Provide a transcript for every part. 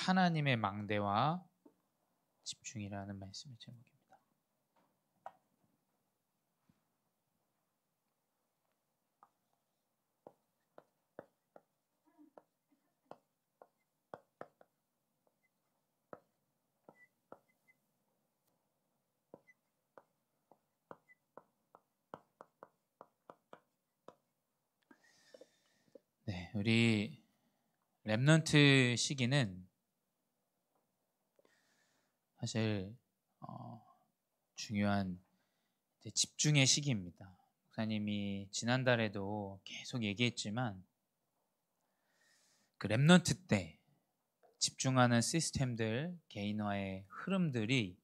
하나님의 망대와 집중이라는 말씀의 제목입니다. 네, 우리 렘넌트 시기는 사실 중요한 집중의 시기입니다. 목사님이 지난달에도 계속 얘기했지만 그 렘넌트 때 집중하는 시스템들, 개인화의 흐름들이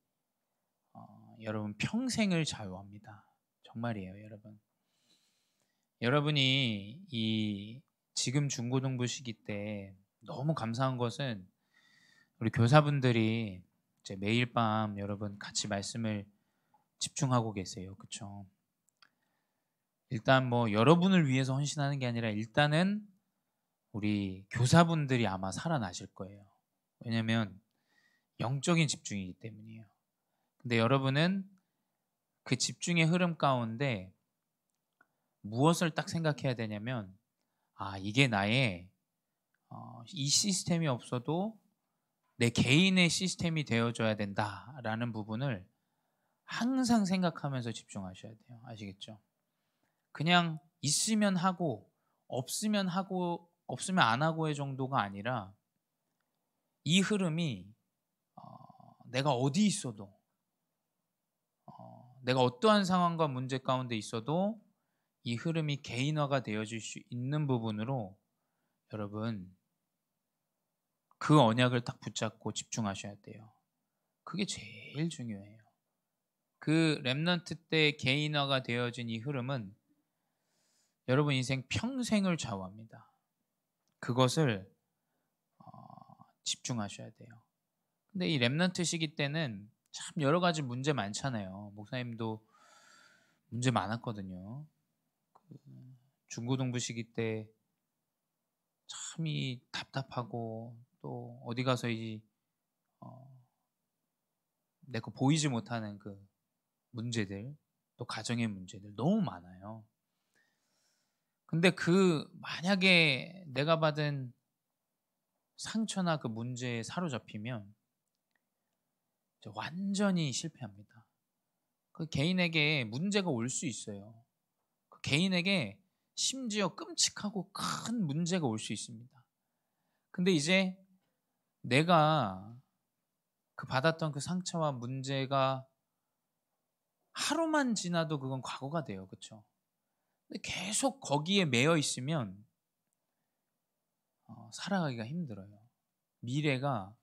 여러분 평생을 좌우합니다. 정말이에요, 여러분. 여러분이 이 지금 중고등부 시기 때 너무 감사한 것은 우리 교사분들이 이제 매일 밤 여러분 같이 말씀을 집중하고 계세요. 그렇죠? 일단 뭐 여러분을 위해서 헌신하는 게 아니라 일단은 우리 교사분들이 아마 살아나실 거예요. 왜냐면 영적인 집중이기 때문이에요. 근데 여러분은 그 집중의 흐름 가운데 무엇을 딱 생각해야 되냐면 이게 나의 이 시스템이 없어도 내 개인의 시스템이 되어줘야 된다라는 부분을 항상 생각하면서 집중하셔야 돼요. 아시겠죠? 그냥 있으면 하고 없으면 안 하고의 정도가 아니라 이 흐름이 내가 어디 있어도 내가 어떠한 상황과 문제 가운데 있어도 이 흐름이 개인화가 되어질 수 있는 부분으로 여러분 그 언약을 딱 붙잡고 집중하셔야 돼요. 그게 제일 중요해요. 그 렘넌트 때 개인화가 되어진 이 흐름은 여러분 인생 평생을 좌우합니다. 그것을 집중하셔야 돼요. 근데 이 렘넌트 시기 때는 참 여러 가지 문제 많잖아요. 목사님도 문제 많았거든요. 중고등부 시기 때 참이 답답하고 또 어디 가서 내 거 보이지 못하는 그 문제들, 또 가정의 문제들 너무 많아요. 근데 만약에 내가 받은 상처나 그 문제에 사로잡히면 완전히 실패합니다. 그 개인에게 문제가 올 수 있어요. 그 개인에게 심지어 끔찍하고 큰 문제가 올 수 있습니다. 근데 이제 내가 받았던 그 상처와 문제가 하루만 지나도 그건 과거가 돼요. 그렇죠? 근데 계속 거기에 매여 있으면 살아가기가 힘들어요. 미래가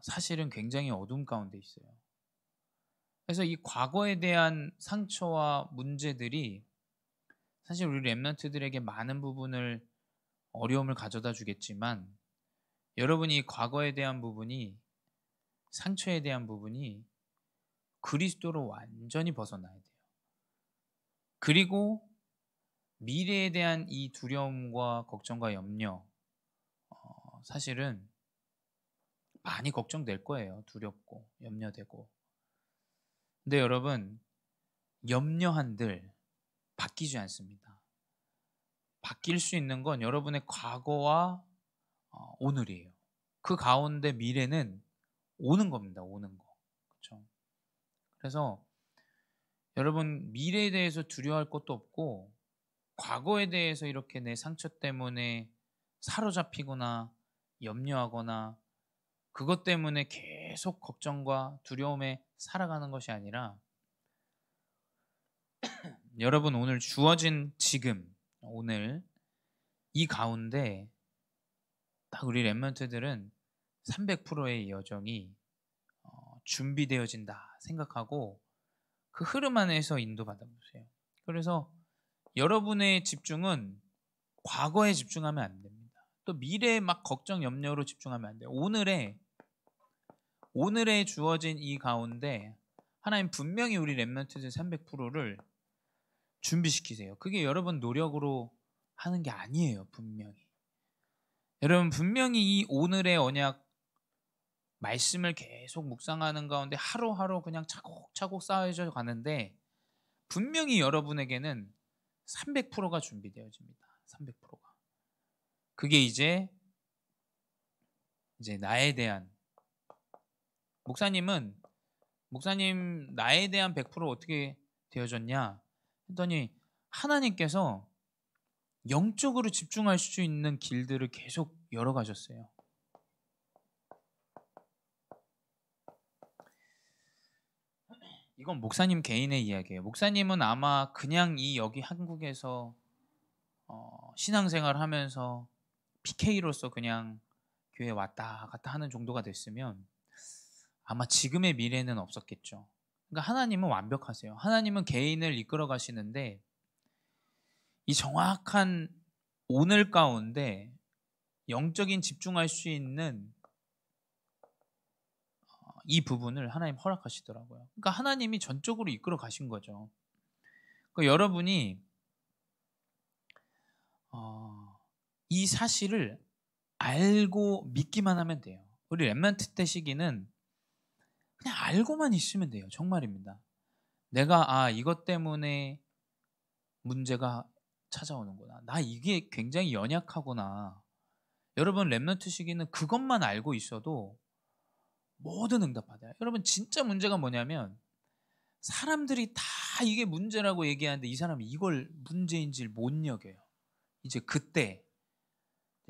사실은 굉장히 어둠 가운데 있어요. 그래서 이 과거에 대한 상처와 문제들이 사실 우리 렘넌트들에게 많은 부분을 어려움을 가져다 주겠지만 여러분이 과거에 대한 부분이 상처에 대한 부분이 그리스도로 완전히 벗어나야 돼요. 그리고 미래에 대한 이 두려움과 걱정과 염려 사실은 많이 걱정될 거예요. 두렵고 염려되고. 근데 여러분 염려한들 바뀌지 않습니다. 바뀔 수 있는 건 여러분의 과거와 오늘이에요. 그 가운데 미래는 오는 겁니다. 오는 거. 그렇죠? 그래서 여러분 미래에 대해서 두려워할 것도 없고 과거에 대해서 이렇게 내 상처 때문에 사로잡히거나 염려하거나 그것 때문에 계속 걱정과 두려움에 살아가는 것이 아니라 여러분 오늘 주어진 지금 오늘 이 가운데 딱 우리 렘넌트들은 300%의 여정이 준비되어진다 생각하고 그 흐름 안에서 인도받아 보세요. 그래서 여러분의 집중은 과거에 집중하면 안 됩니다. 또 미래에 막 걱정 염려로 집중하면 안 돼요. 오늘에 주어진 이 가운데 하나님 분명히 우리 렘넌트들 300%를 준비시키세요. 그게 여러분 노력으로 하는 게 아니에요. 분명히 여러분 분명히 이 오늘의 언약 말씀을 계속 묵상하는 가운데 하루하루 그냥 차곡차곡 쌓여져 가는데 분명히 여러분에게는 300%가 준비되어집니다. 300%가. 그게 이제 나에 대한 목사님 나에 대한 100% 어떻게 되어졌냐 했더니 하나님께서 영적으로 집중할 수 있는 길들을 계속 열어가셨어요. 이건 목사님 개인의 이야기예요. 목사님은 아마 그냥 여기 한국에서 신앙생활 하면서 PK로서 그냥 교회 왔다 갔다 하는 정도가 됐으면 아마 지금의 미래는 없었겠죠. 그러니까 하나님은 완벽하세요. 하나님은 개인을 이끌어 가시는데 이 정확한 오늘 가운데 영적인 집중할 수 있는 이 부분을 하나님 허락하시더라고요. 그러니까 하나님이 전적으로 이끌어 가신 거죠. 그러니까 여러분이 이 사실을 알고 믿기만 하면 돼요. 우리 렘넌트 때 시기는 그냥 알고만 있으면 돼요. 정말입니다. 내가 이것 때문에 문제가 찾아오는구나. 나 이게 굉장히 연약하구나. 여러분 렘넌트 시기는 그것만 알고 있어도 모든 응답받아요. 여러분 진짜 문제가 뭐냐면 사람들이 다 이게 문제라고 얘기하는데 이 사람이 이걸 문제인지를 못 여겨요. 이제 그때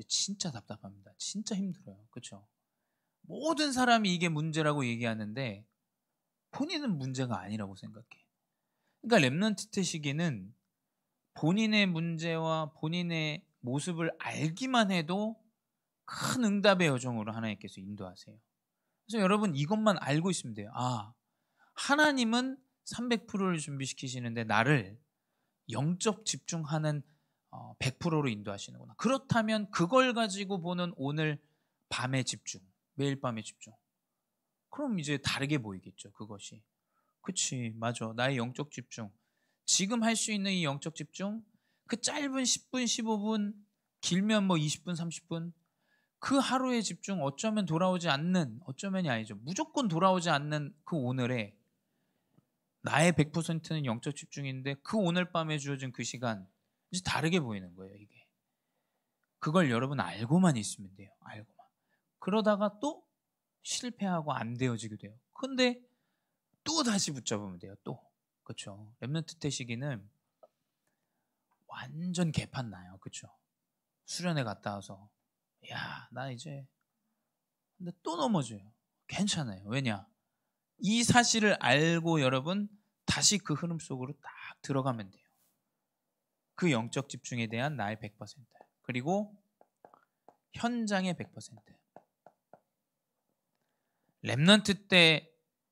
진짜 답답합니다. 진짜 힘들어요. 그렇죠? 모든 사람이 이게 문제라고 얘기하는데 본인은 문제가 아니라고 생각해. 그러니까 렘넌트 때 시기는 본인의 문제와 본인의 모습을 알기만 해도 큰 응답의 여정으로 하나님께서 인도하세요. 그래서 여러분 이것만 알고 있으면 돼요. 하나님은 300%를 준비시키시는데 나를 영적 집중하는 100%로 인도하시는구나. 그렇다면 그걸 가지고 보는 오늘 밤의 집중, 매일 밤의 집중. 그럼 이제 다르게 보이겠죠. 그것이. 그치, 맞아. 나의 영적 집중. 지금 할 수 있는 이 영적 집중, 그 짧은 10분, 15분, 길면 뭐 20분, 30분, 그 하루의 집중 어쩌면 돌아오지 않는, 어쩌면이 아니죠. 무조건 돌아오지 않는 그 오늘에 나의 100%는 영적 집중인데 그 오늘 밤에 주어진 그 시간 이제 다르게 보이는 거예요. 이게. 그걸 여러분 알고만 있으면 돼요. 알고만. 그러다가 또 실패하고 안 되어지게 돼요. 근데 또 다시 붙잡으면 돼요. 또. 그렇죠. 렘넌트 때 시기는 완전 개판 나요. 그렇죠. 수련회 갔다 와서 나 이제 근데 또 넘어져요. 괜찮아요. 왜냐? 이 사실을 알고 여러분 다시 그 흐름 속으로 딱 들어가면 돼요. 그 영적 집중에 대한 나의 100% 그리고 현장의 100%. 렘넌트 때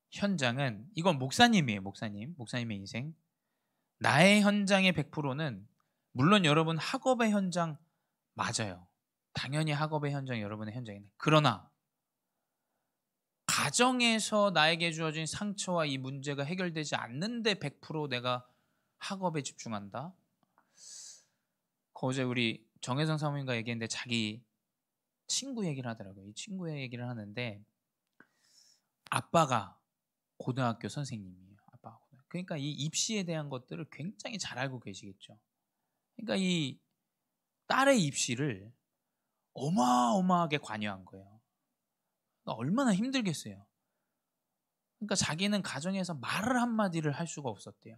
현장은 이건 목사님이에요. 목사님의 인생. 나의 현장의 100%는 물론 여러분 학업의 현장 맞아요. 당연히 학업의 현장 여러분의 현장이네. 그러나 가정에서 나에게 주어진 상처와 이 문제가 해결되지 않는데 100% 내가 학업에 집중한다. 어제 우리 정혜성 사모님과 얘기했는데 자기 친구 얘기를 하더라고요. 이 친구의 얘기를 하는데 아빠가 고등학교 선생님이에요. 아빠가. 그러니까 이 입시에 대한 것들을 굉장히 잘 알고 계시겠죠. 그러니까 이 딸의 입시를 어마어마하게 관여한 거예요. 그러니까 얼마나 힘들겠어요. 그러니까 자기는 가정에서 말을 한마디를 할 수가 없었대요.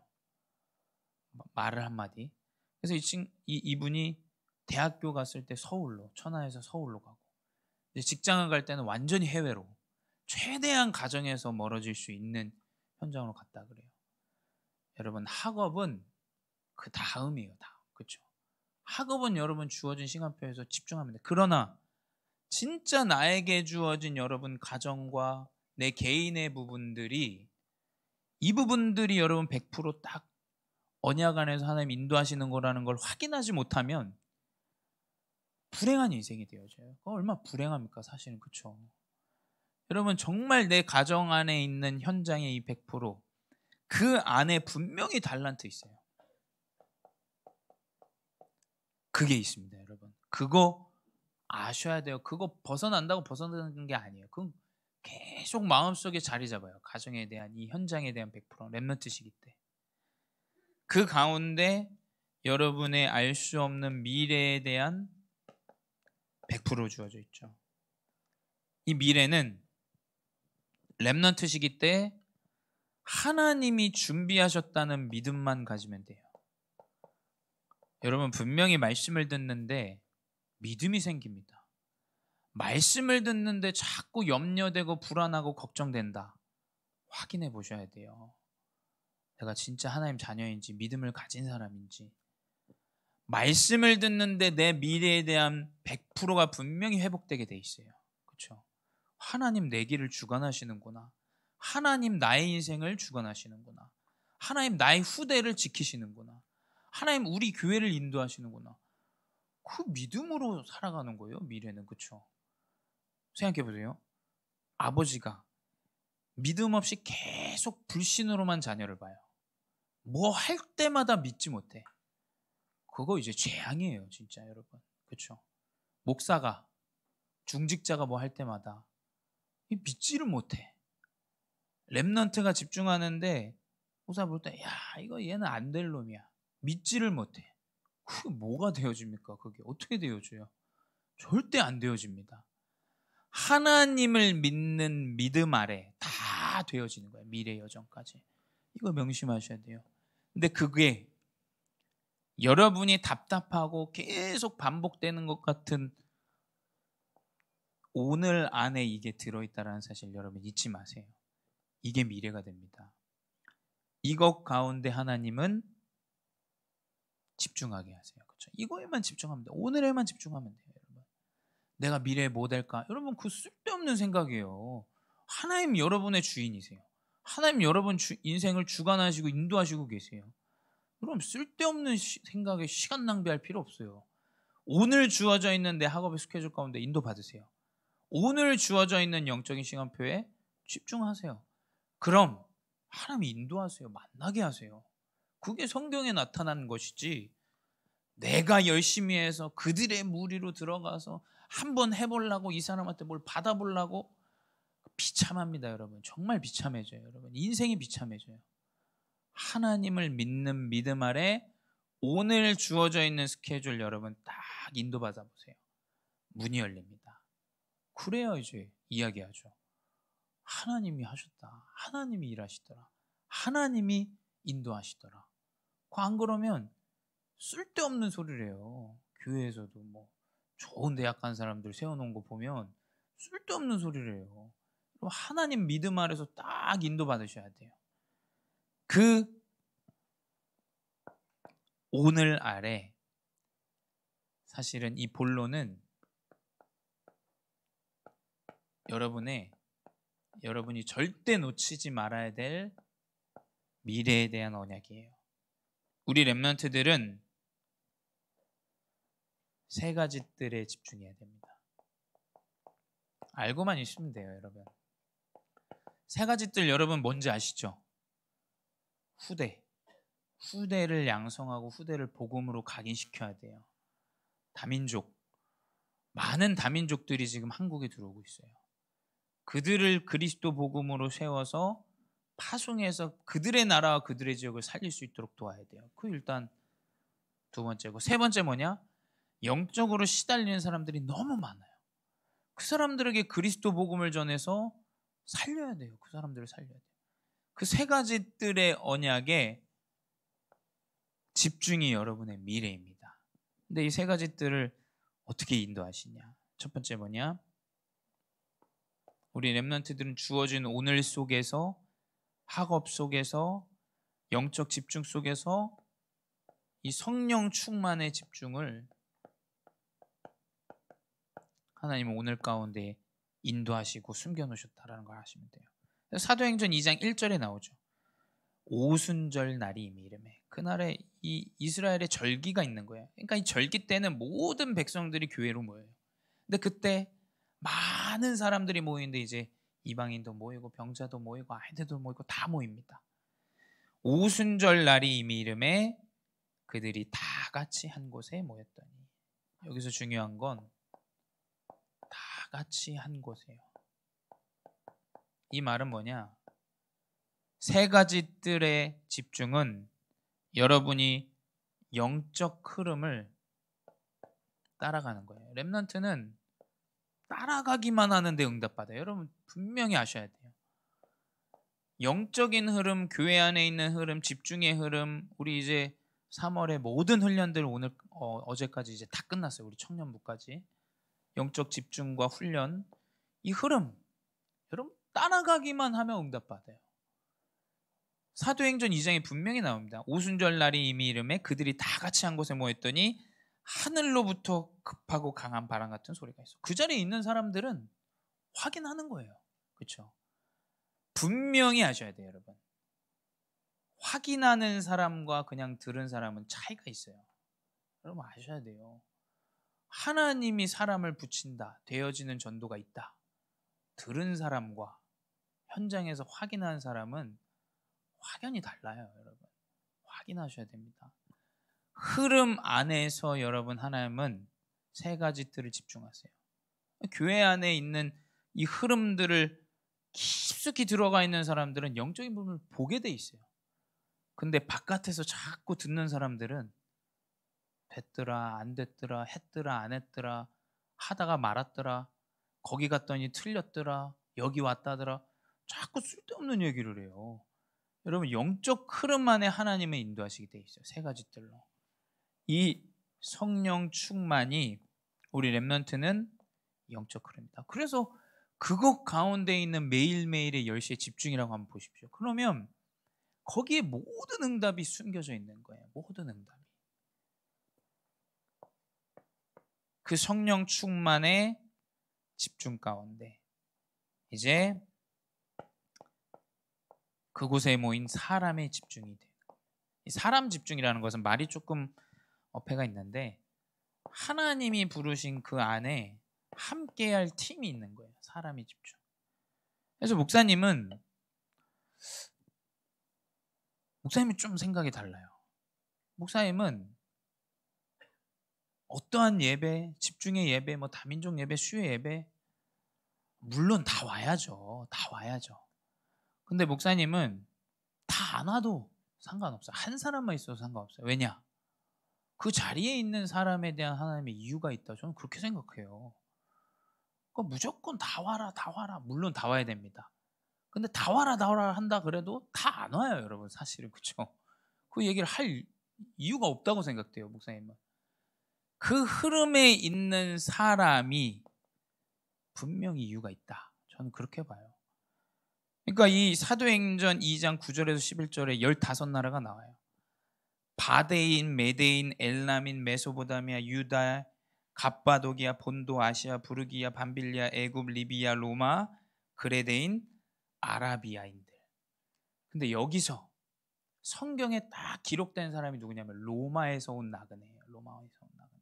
말을 한마디. 그래서 이분이 대학교 갔을 때 서울로, 천안에서 서울로 가고 이제 직장을 갈 때는 완전히 해외로 최대한 가정에서 멀어질 수 있는 현장으로 갔다 그래요. 여러분 학업은 그 다음이에요. 다음. 그렇죠? 학업은 여러분 주어진 시간표에서 집중하면 돼요. 그러나 진짜 나에게 주어진 여러분 가정과 내 개인의 부분들이 이 부분들이 여러분 100%딱 언약 안에서 하나님 인도하시는 거라는 걸 확인하지 못하면 불행한 인생이 되어져요. 얼마나 불행합니까 사실은. 그렇죠? 여러분 정말 내 가정 안에 있는 현장의 이 100%그 안에 분명히 달란트 있어요. 그게 있습니다. 여러분 그거 아셔야 돼요. 그거 벗어난다고 벗어나는 게 아니에요. 그건 계속 마음속에 자리 잡아요. 가정에 대한, 이 현장에 대한 100% 렘넌트 시기 때. 그 가운데 여러분의 알 수 없는 미래에 대한 100% 주어져 있죠. 이 미래는 렘넌트 시기 때 하나님이 준비하셨다는 믿음만 가지면 돼요. 여러분, 분명히 말씀을 듣는데 믿음이 생깁니다. 말씀을 듣는데 자꾸 염려되고 불안하고 걱정된다. 확인해 보셔야 돼요. 내가 진짜 하나님 자녀인지, 믿음을 가진 사람인지. 말씀을 듣는데 내 미래에 대한 100%가 분명히 회복되게 돼 있어요. 그렇죠? 하나님 내 길을 주관하시는구나. 하나님 나의 인생을 주관하시는구나. 하나님 나의 후대를 지키시는구나. 하나님 우리 교회를 인도하시는구나. 그 믿음으로 살아가는 거예요, 미래는. 그렇죠? 생각해 보세요. 아버지가 믿음 없이 계속 불신으로만 자녀를 봐요. 뭐 할 때마다 믿지 못해. 그거 이제 재앙이에요, 진짜 여러분. 그렇죠? 목사가, 중직자가 뭐 할 때마다 믿지를 못해. 렘넌트가 집중하는데 목사 볼 때, 야, 이거 얘는 안 될 놈이야. 믿지를 못해. 그게 뭐가 되어집니까? 그게 어떻게 되어져요? 절대 안 되어집니다. 하나님을 믿는 믿음 아래 다 되어지는 거예요. 미래 여정까지. 이거 명심하셔야 돼요. 근데 그게 여러분이 답답하고 계속 반복되는 것 같은 오늘 안에 이게 들어있다는 사실 여러분 잊지 마세요. 이게 미래가 됩니다. 이것 가운데 하나님은 집중하게 하세요. 그렇죠? 이거에만 집중하면 돼요. 오늘에만 집중하면 돼요. 여러분. 내가 미래에 뭐 될까? 여러분, 그 쓸데없는 생각이에요. 하나님 여러분의 주인이세요. 하나님 여러분 인생을 주관하시고 인도하시고 계세요. 그럼 쓸데없는 생각에 시간 낭비할 필요 없어요. 오늘 주어져 있는 내 학업의 스케줄 가운데 인도받으세요. 오늘 주어져 있는 영적인 시간표에 집중하세요. 그럼 하나님이 인도하세요. 만나게 하세요. 그게 성경에 나타난 것이지, 내가 열심히 해서 그들의 무리로 들어가서 한번 해보려고, 이 사람한테 뭘 받아보려고, 비참합니다. 여러분, 정말 비참해져요. 여러분, 인생이 비참해져요. 하나님을 믿는 믿음 아래 오늘 주어져 있는 스케줄 여러분 딱 인도받아 보세요. 문이 열립니다. 그래야 이제 이야기하죠. 하나님이 하셨다. 하나님이 일하시더라. 하나님이 인도하시더라. 안 그러면 쓸데없는 소리를 해요. 교회에서도 뭐 좋은 대학 간 사람들 세워놓은 거 보면 쓸데없는 소리를 해요. 하나님 믿음 아래서 딱 인도받으셔야 돼요. 그 오늘 아래 사실은 이 본론은 여러분이 절대 놓치지 말아야 될 미래에 대한 언약이에요. 우리 렘넌트들은 세 가지 뜰에 집중해야 됩니다. 알고만 있으면 돼요, 여러분. 세 가지 뜰 여러분 뭔지 아시죠? 후대를 양성하고 후대를 복음으로 각인시켜야 돼요. 다민족, 많은 다민족들이 지금 한국에 들어오고 있어요. 그들을 그리스도 복음으로 세워서 파송해서 그들의 나라와 그들의 지역을 살릴 수 있도록 도와야 돼요. 그 일단 두 번째고, 세 번째 뭐냐? 영적으로 시달리는 사람들이 너무 많아요. 그 사람들에게 그리스도 복음을 전해서 살려야 돼요. 그 사람들을 살려야 돼요. 그 세 가지 뜰의 언약에 집중이 여러분의 미래입니다. 근데 이 세 가지 뜰을 어떻게 인도하시냐? 첫 번째 뭐냐? 우리 렘넌트들은 주어진 오늘 속에서, 학업 속에서, 영적 집중 속에서 이 성령 충만의 집중을 하나님은 오늘 가운데 인도하시고 숨겨놓으셨다라는 걸 아시면 돼요. 사도행전 2장 1절에 나오죠. 오순절 날이 이미 이름에, 그날에 이 이스라엘의 절기가 있는 거예요. 그러니까 이 절기 때는 모든 백성들이 교회로 모여요. 근데 그때 많은 사람들이 모이는데 이제 이방인도 모이고 병자도 모이고 아이들도 모이고 다 모입니다. 오순절 날이 이미 이름에 그들이 다 같이 한 곳에 모였더니, 여기서 중요한 건 같이 한 곳이에요. 이 말은 뭐냐? 세 가지 뜰의 집중은 여러분이 영적 흐름을 따라가는 거예요. 렘넌트는 따라가기만 하는데 응답받아요. 여러분 분명히 아셔야 돼요. 영적인 흐름, 교회 안에 있는 흐름, 집중의 흐름, 우리 이제 3월에 모든 훈련들 오늘 어제까지 이제 다 끝났어요. 우리 청년부까지. 영적 집중과 훈련, 이 흐름 여러분 따라가기만 하면 응답받아요. 사도행전 2장에 분명히 나옵니다. 오순절 날이 이미 이름에 그들이 다 같이 한 곳에 모였더니 하늘로부터 급하고 강한 바람 같은 소리가 있어. 그 자리에 있는 사람들은 확인하는 거예요. 그렇죠? 분명히 아셔야 돼요, 여러분. 확인하는 사람과 그냥 들은 사람은 차이가 있어요. 여러분 아셔야 돼요. 하나님이 사람을 붙인다, 되어지는 전도가 있다. 들은 사람과 현장에서 확인하는 사람은 확연히 달라요, 여러분. 확인하셔야 됩니다. 흐름 안에서 여러분 하나님은 세 가지 뜰을 집중하세요. 교회 안에 있는 이 흐름들을 깊숙이 들어가 있는 사람들은 영적인 부분을 보게 돼 있어요. 근데 바깥에서 자꾸 듣는 사람들은 됐더라 안 됐더라 했더라 안 했더라 하다가 말았더라 거기 갔더니 틀렸더라 여기 왔다더라 자꾸 쓸데없는 얘기를 해요. 여러분 영적 흐름 안에 하나님의 인도하시게 돼 있어요. 세 가지 뜰로. 이 성령 충만이 우리 렘넌트는 영적 흐름이다. 그래서 그것 가운데 있는 매일매일의 10시에 집중이라고 한번 보십시오. 그러면 거기에 모든 응답이 숨겨져 있는 거예요. 모든 응답이. 그 성령 충만의 집중 가운데 이제 그곳에 모인 사람의 집중이 돼요. 이 사람 집중이라는 것은 말이 조금 어폐가 있는데 하나님이 부르신 그 안에 함께할 팀이 있는 거예요. 사람이 집중. 그래서 목사님은 좀 생각이 달라요. 목사님은 어떠한 예배, 집중의 예배, 뭐 다민족 예배, 수요 예배 물론 다 와야죠. 다 와야죠. 근데 목사님은 다 안 와도 상관없어요. 한 사람만 있어도 상관없어요. 왜냐? 그 자리에 있는 사람에 대한 하나님의 이유가 있다. 저는 그렇게 생각해요. 그러니까 무조건 다 와라, 다 와라. 물론 다 와야 됩니다. 근데 다 와라, 다 와라 한다 그래도 다 안 와요, 여러분. 사실은 그렇죠. 그 얘기를 할 이유가 없다고 생각돼요, 목사님은. 그 흐름에 있는 사람이 분명히 이유가 있다. 저는 그렇게 봐요. 그러니까 이 사도행전 2장 9절에서 11절에 15나라가 나와요. 바데인, 메데인, 엘람인, 메소포타미아, 유다, 갑바도기아, 본도, 아시아, 부르기아, 밤빌리아, 애굽, 리비아, 로마, 그레데인, 아라비아인들. 근데 여기서 성경에 딱 기록된 사람이 누구냐면 로마에서 온 나그네예요. 로마에서 온 나그네.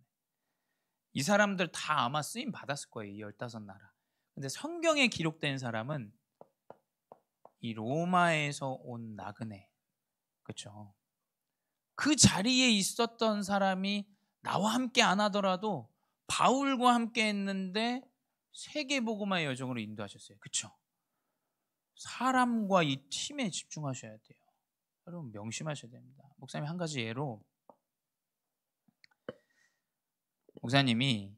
이 사람들 다 아마 쓰임 받았을 거예요. 이 15나라. 근데 성경에 기록된 사람은 이 로마에서 온 나그네. 그렇죠? 그 자리에 있었던 사람이 나와 함께 안 하더라도 바울과 함께 했는데 세계복음화의 여정으로 인도하셨어요. 그렇죠? 사람과 이 팀에 집중하셔야 돼요. 여러분 명심하셔야 됩니다. 목사님 한 가지 예로 목사님이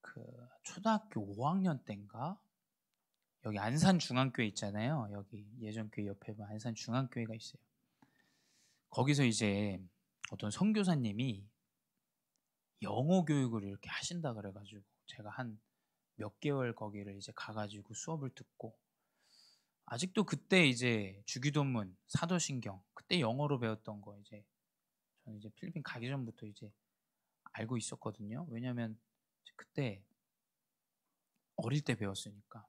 그 초등학교 5학년 때인가 여기 안산 중앙교회 있잖아요. 여기 예전 교회 옆에 안산 중앙교회가 있어요. 거기서 이제 어떤 선교사님이 영어 교육을 이렇게 하신다 그래가지고 제가 한 몇 개월 거기를 이제 가가지고 수업을 듣고 아직도 그때 이제 주기도문, 사도신경 그때 영어로 배웠던 거 이제 저는 이제 필리핀 가기 전부터 이제 알고 있었거든요. 왜냐하면 그때 어릴 때 배웠으니까.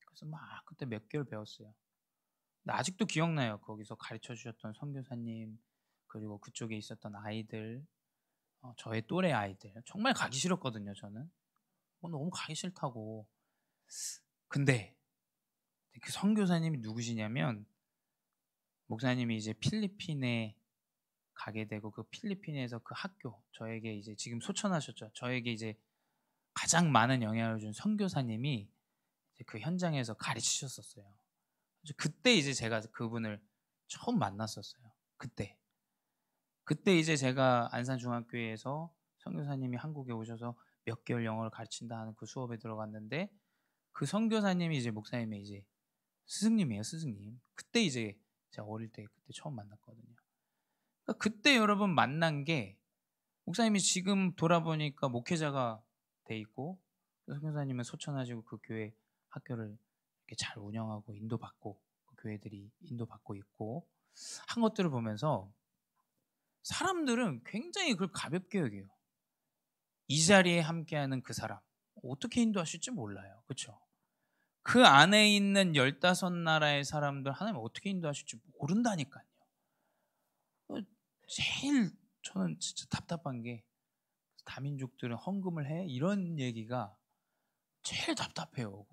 그래서 막 그때 몇 개월 배웠어요. 근데 아직도 기억나요. 거기서 가르쳐 주셨던 선교사님 그리고 그쪽에 있었던 아이들 저의 또래 아이들 정말 가기 싫었거든요. 저는 너무 가기 싫다고. 근데 그 선교사님이 누구시냐면 목사님이 이제 필리핀에 가게 되고 그 필리핀에서 그 학교 저에게 이제 지금 소천하셨죠. 저에게 이제 가장 많은 영향을 준 선교사님이 그 현장에서 가르치셨었어요. 그때 이제 제가 그분을 처음 만났었어요. 그때 이제 제가 안산중학교에서 선교사님이 한국에 오셔서 몇 개월 영어를 가르친다 하는 그 수업에 들어갔는데, 그 선교사님이 이제 목사님의 이제 스승님이에요, 스승님. 그때 이제 제가 어릴 때 그때 처음 만났거든요. 그러니까 그때 여러분 만난 게, 목사님이 지금 돌아보니까 목회자가 돼 있고, 선교사님은 소천하시고 그 교회 학교를 이렇게 잘 운영하고 인도받고, 그 교회들이 인도받고 있고 한 것들을 보면서 사람들은 굉장히 그걸 가볍게 여겨요. 이 자리에 함께하는 그 사람 어떻게 인도하실지 몰라요. 그렇죠? 그 안에 있는 15나라의 사람들 하나님 어떻게 인도하실지 모른다니까요. 제일 저는 진짜 답답한 게, 다민족들은 헌금을 해? 이런 얘기가 제일 답답해요.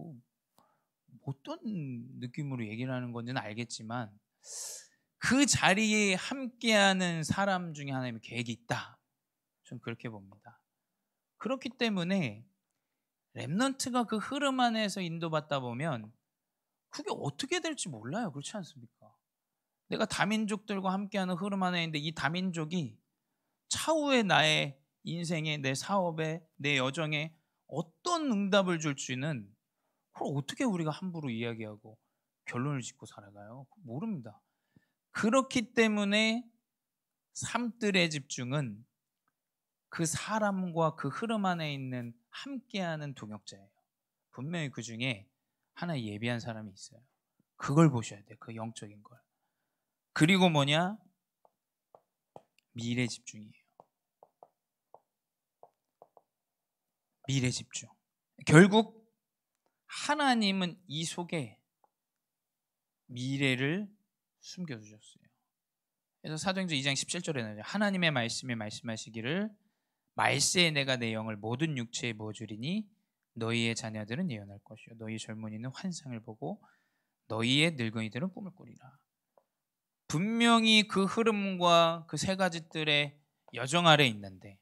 어떤 느낌으로 얘기를 하는 건지는 알겠지만, 그 자리에 함께하는 사람 중에 하나님의 계획이 있다. 저는 그렇게 봅니다. 그렇기 때문에 렘넌트가 그 흐름 안에서 인도받다 보면 그게 어떻게 될지 몰라요. 그렇지 않습니까? 내가 다민족들과 함께하는 흐름 안에 있는데, 이 다민족이 차후에 나의 인생에, 내 사업에, 내 여정에 어떤 응답을 줄지는 그걸 어떻게 우리가 함부로 이야기하고 결론을 짓고 살아가요? 모릅니다. 그렇기 때문에 삶들의 집중은 그 사람과 그 흐름 안에 있는 함께하는 동역자예요. 분명히 그 중에 하나 예비한 사람이 있어요. 그걸 보셔야 돼요. 그 영적인 걸. 그리고 뭐냐? 미래 집중이에요. 미래 집중. 결국 하나님은 이 속에 미래를 숨겨두셨어요. 그래서 사도행전 2장 17절에 나오죠. 하나님의 말씀에 말씀하시기를 말세에 내가 내 영을 모든 육체에 부어주리니 너희의 자녀들은 예언할 것이요 너희 젊은이는 환상을 보고 너희의 늙은이들은 꿈을 꾸리라. 분명히 그 흐름과 그 세 가지들의 여정 아래 있는데,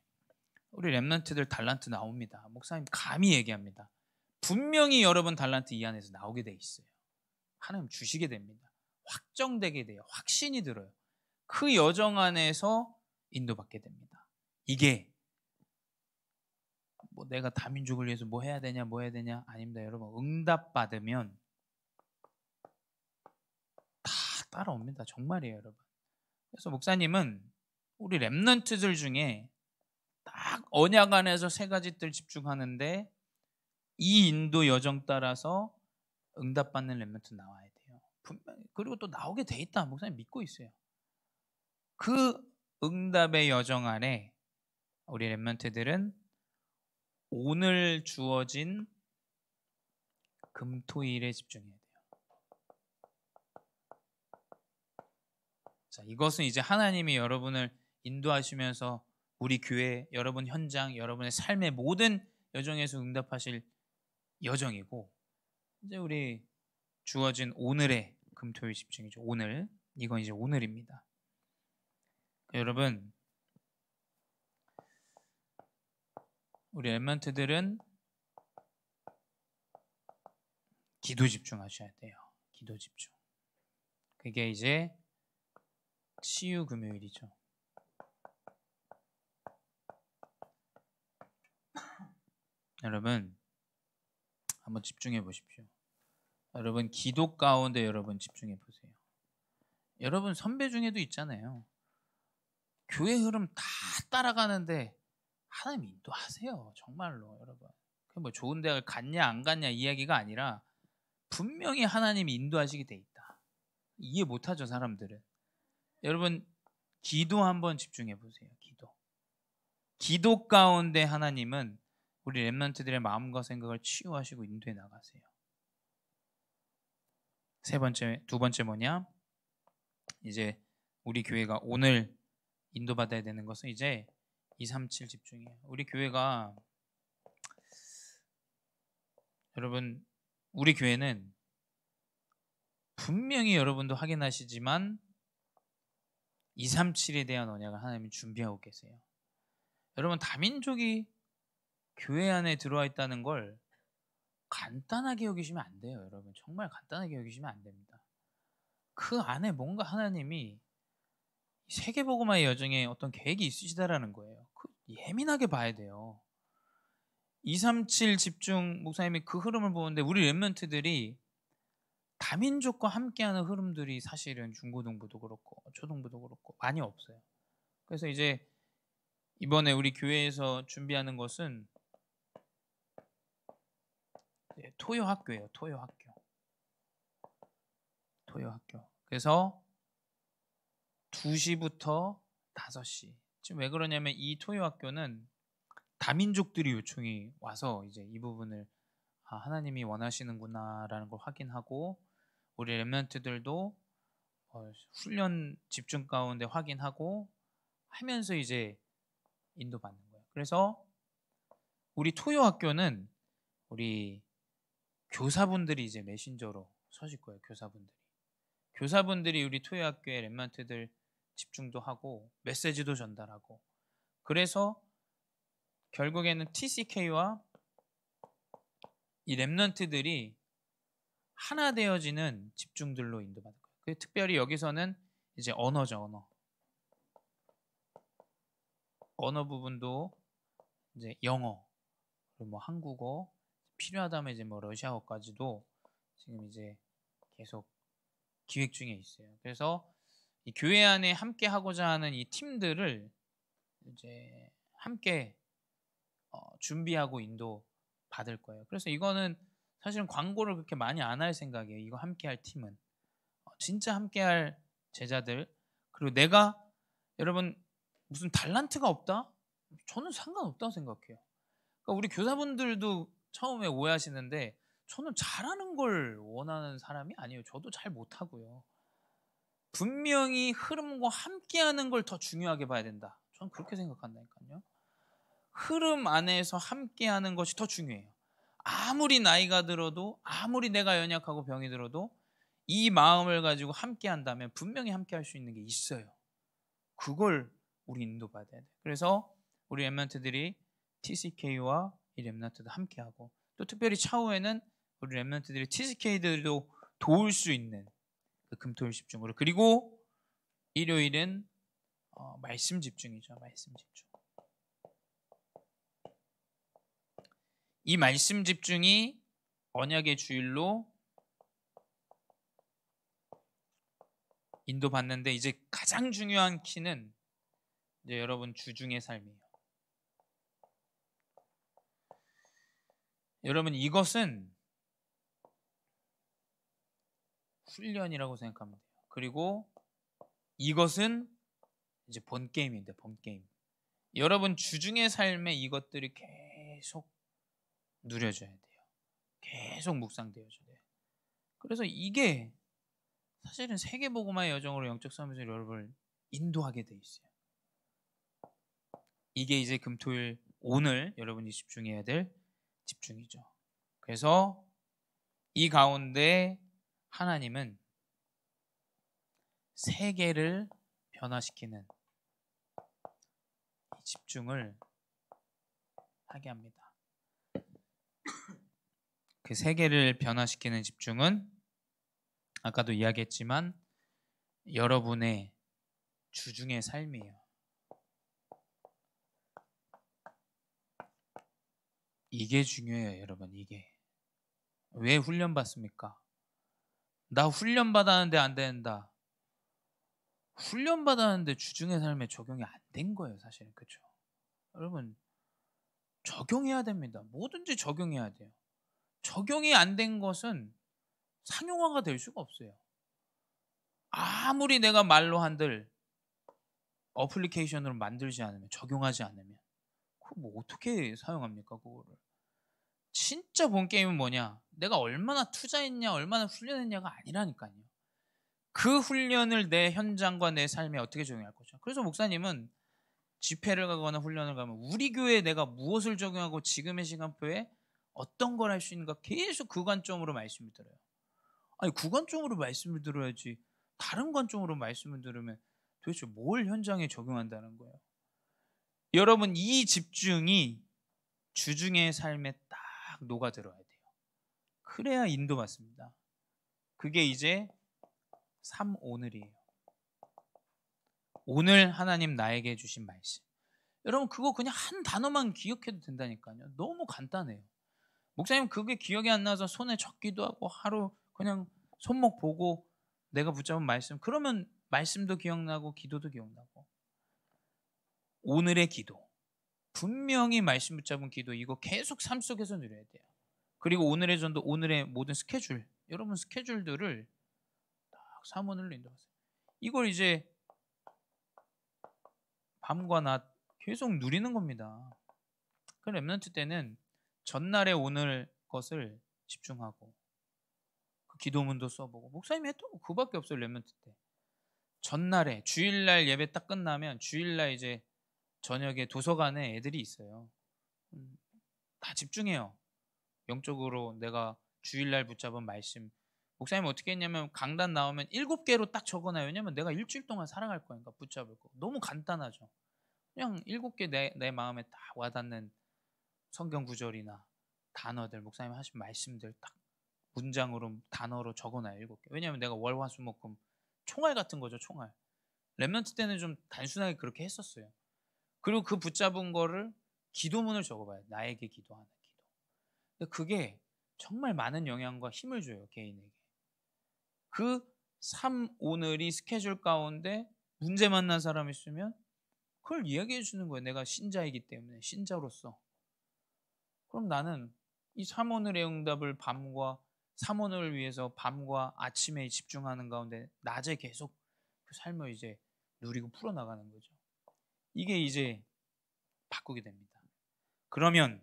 우리 렘넌트들 달란트 나옵니다. 목사님 감히 얘기합니다. 분명히 여러분 달란트 이 안에서 나오게 돼 있어요. 하나님 주시게 됩니다. 확정되게 돼요. 확신이 들어요. 그 여정 안에서 인도받게 됩니다. 이게 뭐 내가 다민족을 위해서 뭐 해야 되냐 아닙니다. 여러분 응답 받으면 다 따라옵니다. 정말이에요, 여러분. 그래서 목사님은 우리 렘넌트들 중에 딱 언약 안에서 세 가지들 집중하는데, 이 인도 여정 따라서 응답받는 렘넌트 나와야 돼요. 분명히. 그리고 또 나오게 돼 있다. 목사님 믿고 있어요. 그 응답의 여정 안에 우리 렘넌트들은 오늘 주어진 금토일에 집중해야 돼요. 자, 이것은 이제 하나님이 여러분을 인도하시면서 우리 교회, 여러분 현장, 여러분의 삶의 모든 여정에서 응답하실 여정이고, 이제 우리 주어진 오늘의 금토일 집중이죠. 오늘. 이건 이제 오늘입니다. 여러분, 우리 렘넌트들은 기도 집중하셔야 돼요. 기도 집중. 그게 이제 치유 금요일이죠. 여러분 한번 집중해 보십시오. 여러분 기도 가운데 여러분 집중해 보세요. 여러분 선배 중에도 있잖아요. 교회 흐름 다 따라가는데 하나님 인도하세요. 정말로 여러분. 그 뭐 좋은 대학을 갔냐 안 갔냐 이야기가 아니라 분명히 하나님이 인도하시게 돼 있다. 이해 못하죠, 사람들은. 여러분 기도 한번 집중해 보세요. 기도 가운데 하나님은 우리 렘넌트들의 마음과 생각을 치유하시고 인도해 나가세요. 두 번째 뭐냐? 이제 우리 교회가 오늘 인도받아야 되는 것은 이제 237 집중이에요. 우리 교회가, 여러분 우리 교회는 분명히 여러분도 확인하시지만 237에 대한 언약을 하나님이 준비하고 계세요. 여러분 다민족이 교회 안에 들어와 있다는 걸 간단하게 여기시면 안 돼요, 여러분. 정말 간단하게 여기시면 안 됩니다. 그 안에 뭔가 하나님이 세계복음화의 여정에 어떤 계획이 있으시다라는 거예요. 예민하게 봐야 돼요. 237 집중 목사님이 그 흐름을 보는데 우리 렘넌트들이 다민족과 함께하는 흐름들이 사실은 중고등부도 그렇고 초등부도 그렇고 많이 없어요. 그래서 이제 이번에 우리 교회에서 준비하는 것은 토요학교예요. 토요학교. 그래서 2시부터 5시. 지금 왜 그러냐면 이 토요학교는 다민족들이 요청이 와서 이제 이 부분을 하나님이 원하시는구나라는 걸 확인하고 우리 렘넌트들도 훈련 집중 가운데 확인하고 하면서 이제 인도받는 거예요. 그래서 우리 토요학교는 우리 교사분들이 이제 메신저로 서실 거예요. 교사분들이 우리 토요학교의 렘넌트들 집중도 하고 메시지도 전달하고, 그래서 결국에는 TCK와 이 렘넌트들이 하나 되어지는 집중들로 인도받을 거예요. 특별히 여기서는 이제 언어죠. 언어 부분도 이제 영어, 그리고 뭐 한국어, 필요하다면 이제 뭐 러시아어까지도 지금 이제 계속 기획 중에 있어요. 그래서 이 교회 안에 함께 하고자 하는 이 팀들을 이제 함께 준비하고 인도 받을 거예요. 그래서 이거는 사실은 광고를 그렇게 많이 안 할 생각이에요. 이거 함께 할 팀은 진짜 함께 할 제자들. 그리고 내가 여러분 무슨 달란트가 없다? 저는 상관없다고 생각해요. 그러니까 우리 교사분들도 처음에 오해하시는데 저는 잘하는 걸 원하는 사람이 아니에요. 저도 잘 못하고요. 분명히 흐름과 함께하는 걸 더 중요하게 봐야 된다. 저는 그렇게 생각한다니까요. 흐름 안에서 함께하는 것이 더 중요해요. 아무리 나이가 들어도, 아무리 내가 연약하고 병이 들어도 이 마음을 가지고 함께한다면 분명히 함께할 수 있는 게 있어요. 그걸 우리 인도받아야 돼요. 그래서 우리 렘넌트들이 TCK와 이 렘넌트도 함께하고, 또 특별히 차후에는 우리 렘넌트들이 TCK들도 도울 수 있는 그 금토일 집중으로, 그리고 일요일은 말씀 집중이죠. 말씀 집중. 이 말씀 집중이 언약의 주일로 인도받는데, 이제 가장 중요한 키는 이제 여러분 주중의 삶이에요. 여러분 이것은 훈련이라고 생각하면 돼요. 그리고 이것은 이제 본 게임인데, 본 게임. 여러분 주중의 삶에 이것들이 계속 누려져야 돼요. 계속 묵상되어져야 돼요. 그래서 이게 사실은 세계복음화의 여정으로 영적 삶에서 여러분을 인도하게 돼 있어요. 이게 이제 금토일 오늘 여러분이 집중해야 될 집중이죠. 그래서 이 가운데 하나님은 세계를 변화시키는 이 집중을 하게 합니다. 그 세계를 변화시키는 집중은 아까도 이야기했지만 여러분의 주중의 삶이에요. 이게 중요해요, 여러분. 이게 왜 훈련 받습니까? 나 훈련 받았는데 안 된다. 훈련 받았는데 주중의 삶에 적용이 안 된 거예요, 사실은. 그렇죠? 여러분 적용해야 됩니다. 뭐든지 적용해야 돼요. 적용이 안 된 것은 상용화가 될 수가 없어요. 아무리 내가 말로 한들 어플리케이션으로 만들지 않으면, 적용하지 않으면 그거 뭐 어떻게 사용합니까? 그거를. 진짜 본 게임은 뭐냐? 내가 얼마나 투자했냐, 얼마나 훈련했냐가 아니라니까요. 그 훈련을 내 현장과 내 삶에 어떻게 적용할 거죠? 그래서 목사님은 집회를 가거나 훈련을 가면 우리 교회에 내가 무엇을 적용하고 지금의 시간표에 어떤 걸 할 수 있는가 계속 그 관점으로 말씀을 들어요. 아니 그 관점으로 말씀을 들어야지 다른 관점으로 말씀을 들으면 도대체 뭘 현장에 적용한다는 거예요. 여러분 이 집중이 주중의 삶에 딱 녹아들어야 돼요. 그래야 인도받습니다. 그게 이제 오늘이에요. 오늘 하나님 나에게 주신 말씀. 여러분 그거 그냥 한 단어만 기억해도 된다니까요. 너무 간단해요. 목사님 그게 기억이 안 나서 손에 적기도 하고 하루 그냥 손목 보고 내가 붙잡은 말씀 그러면 말씀도 기억나고 기도도 기억나고 오늘의 기도 분명히 말씀 붙잡은 기도 이거 계속 삶 속에서 누려야 돼요. 그리고 오늘의 전도 오늘의 모든 스케줄 여러분 스케줄들을 딱 사문으로 인도하세요. 이걸 이제 밤과 낮 계속 누리는 겁니다. 그 렘넌트 때는 전날에 오늘 것을 집중하고 그 기도문도 써보고 목사님이 했던 거 그밖에 없어요. 렘넌트 때 전날에 주일날 예배 딱 끝나면 주일날 이제 저녁에 도서관에 애들이 있어요. 다 집중해요. 영적으로 내가 주일날 붙잡은 말씀 목사님 어떻게 했냐면 강단 나오면 7개로 딱 적어놔요. 왜냐면 내가 일주일 동안 살아갈 거니까 붙잡을 거 너무 간단하죠. 그냥 7개 내 마음에 딱 와닿는 성경 구절이나 단어들 목사님 하신 말씀들 딱 문장으로 단어로 적어놔요. 7개. 왜냐하면 내가 월화수목금 총알 같은 거죠. 총알. 렘넌트 때는 좀 단순하게 그렇게 했었어요. 그리고 그 붙잡은 거를 기도문을 적어봐요. 나에게 기도하는 기도. 근데 그게 정말 많은 영향과 힘을 줘요. 개인에게. 그 오늘이 스케줄 가운데 문제 만난 사람 있으면 그걸 이야기해 주는 거예요. 내가 신자이기 때문에 신자로서. 그럼 나는 이 3오늘의 응답을 밤과 3오늘을 위해서 밤과 아침에 집중하는 가운데 낮에 계속 그 삶을 이제 누리고 풀어나가는 거죠. 이게 이제 바꾸게 됩니다. 그러면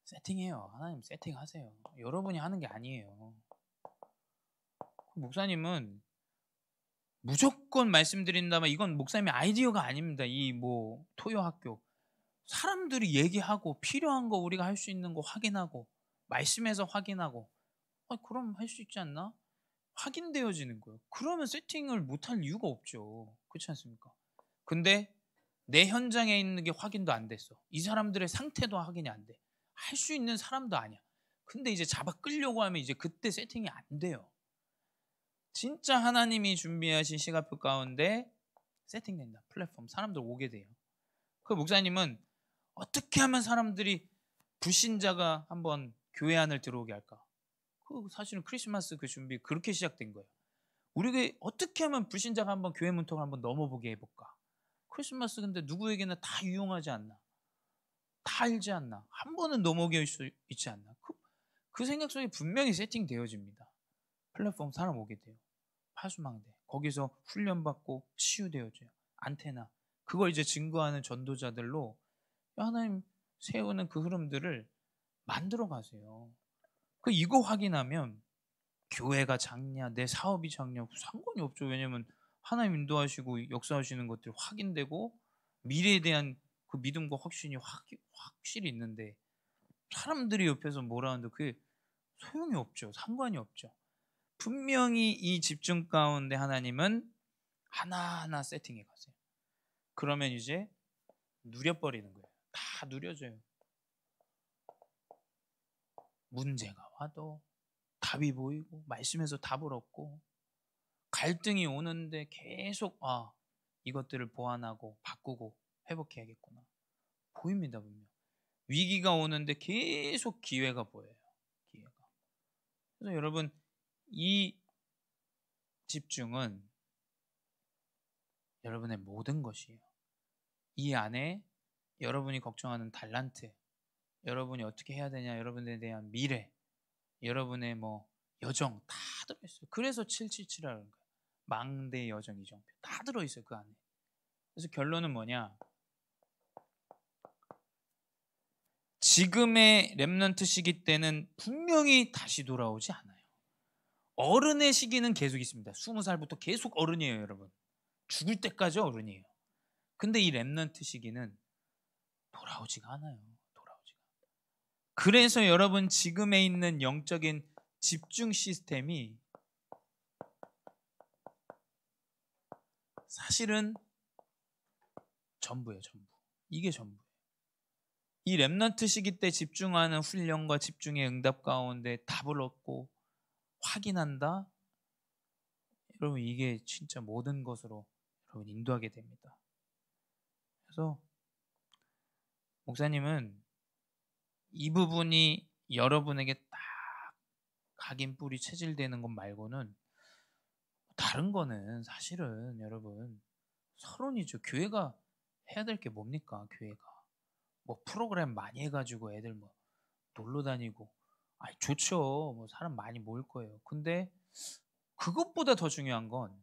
세팅해요. 하나님 세팅하세요. 여러분이 하는 게 아니에요. 목사님은 무조건 말씀드린다면 이건 목사님의 아이디어가 아닙니다. 이 뭐 토요학교 사람들이 얘기하고 필요한 거 우리가 할 수 있는 거 확인하고 말씀에서 확인하고 그럼 할 수 있지 않나? 확인되어지는 거예요. 그러면 세팅을 못할 이유가 없죠. 그렇지 않습니까? 근데 내 현장에 있는 게 확인도 안 됐어. 이 사람들의 상태도 확인이 안 돼. 할 수 있는 사람도 아니야. 근데 이제 잡아 끌려고 하면 이제 그때 세팅이 안 돼요. 진짜 하나님이 준비하신 시간표 가운데 세팅된다. 플랫폼 사람들 오게 돼요. 그 목사님은 어떻게 하면 사람들이 불신자가 한번 교회 안을 들어오게 할까? 그 사실은 크리스마스 그 준비 그렇게 시작된 거예요. 우리가 어떻게 하면 불신자가 한번 교회 문턱을 한번 넘어보게 해볼까? 크리스마스 근데 누구에게나 다 유용하지 않나? 다 알지 않나? 한 번은 넘어올 수 있지 않나? 그 생각 속에 분명히 세팅되어집니다. 플랫폼 사람 오게 돼요. 파수망대 거기서 훈련받고 치유되어져요. 안테나 그걸 이제 증거하는 전도자들로 하나님 세우는 그 흐름들을 만들어 가세요. 이거 확인하면 교회가 작냐 내 사업이 작냐 상관이 없죠. 왜냐하면 하나님 인도하시고 역사하시는 것들이 확인되고 미래에 대한 그 믿음과 확신이 확실히 있는데 사람들이 옆에서 뭐라 하는데 그게 소용이 없죠. 상관이 없죠. 분명히 이 집중 가운데 하나님은 하나하나 세팅해 가세요. 그러면 이제 누려버리는 거예요. 다 누려져요. 문제가 와도 답이 보이고 말씀에서 답을 얻고 갈등이 오는데 계속 이것들을 보완하고 바꾸고 회복해야겠구나. 보입니다. 분명. 위기가 오는데 계속 기회가 보여요. 기회가. 그래서 여러분 이 집중은 여러분의 모든 것이에요. 이 안에 여러분이 걱정하는 달란트, 여러분이 어떻게 해야 되냐, 여러분에 대한 미래, 여러분의 뭐 여정 다 들어있어요. 그래서 777이라는 거예요. 망대 여정 이정표 다 들어있어요. 그 안에. 그래서 결론은 뭐냐? 지금의 렘넌트 시기 때는 분명히 다시 돌아오지 않아요. 어른의 시기는 계속 있습니다. 20살부터 계속 어른이에요, 여러분. 죽을 때까지 어른이에요. 근데 이 렘넌트 시기는 돌아오지가 않아요. 그래서 여러분 지금에 있는 영적인 집중 시스템이 사실은 전부예요. 전부. 이게 전부예요. 이 렘넌트 시기 때 집중하는 훈련과 집중의 응답 가운데 답을 얻고 확인한다. 여러분 이게 진짜 모든 것으로 여러분 인도하게 됩니다. 그래서 목사님은 이 부분이 여러분에게 딱 각인뿔이 체질되는 것 말고는 다른 거는 사실은 여러분 서론이죠. 교회가 해야 될 게 뭡니까? 교회가 뭐 프로그램 많이 해가지고 애들 뭐 놀러 다니고 좋죠. 뭐 사람 많이 모일 거예요. 근데 그것보다 더 중요한 건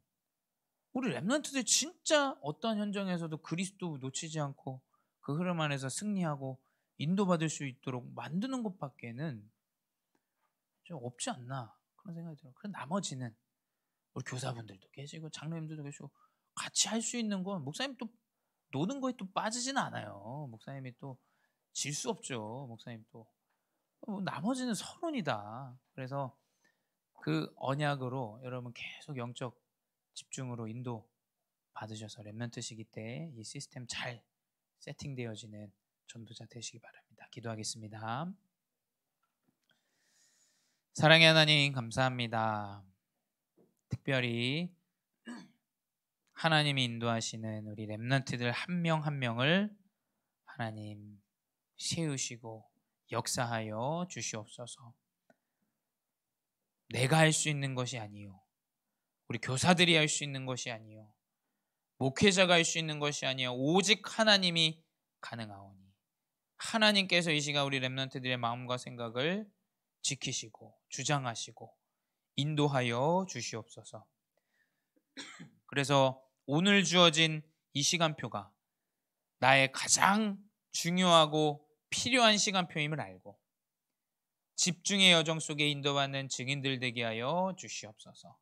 우리 렘넌트들 진짜 어떠한 현장에서도 그리스도 놓치지 않고 그 흐름 안에서 승리하고 인도받을 수 있도록 만드는 것밖에는 좀 없지 않나 그런 생각이 들어요. 그럼 나머지는 우리 교사분들도 계시고 장로님들도 계시고 같이 할 수 있는 건 목사님 또 노는 거에 또 빠지진 않아요. 목사님이 또 질 수 없죠. 목사님 또 나머지는 서론이다. 그래서 그 언약으로 여러분 계속 영적 집중으로 인도 받으셔서 렘넌트 시기 때 이 시스템 잘 세팅되어지는 전도자 되시기 바랍니다. 기도하겠습니다. 사랑의 하나님 감사합니다. 특별히 하나님이 인도하시는 우리 렘넌트들 한 명 한 명을 하나님 세우시고 역사하여 주시옵소서. 내가 할 수 있는 것이 아니요, 우리 교사들이 할 수 있는 것이 아니요, 목회자가 할 수 있는 것이 아니요, 오직 하나님이 가능하오니 하나님께서 이 시간 우리 렘넌트들의 마음과 생각을 지키시고 주장하시고 인도하여 주시옵소서. 그래서 오늘 주어진 이 시간표가 나의 가장 중요하고 필요한 시간표임을 알고 집중의 여정 속에 인도받는 증인들 되게 하여 주시옵소서.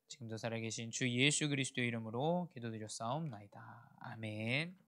지금도 살아계신 주 예수 그리스도의 이름으로 기도드렸사옵나이다. 아멘.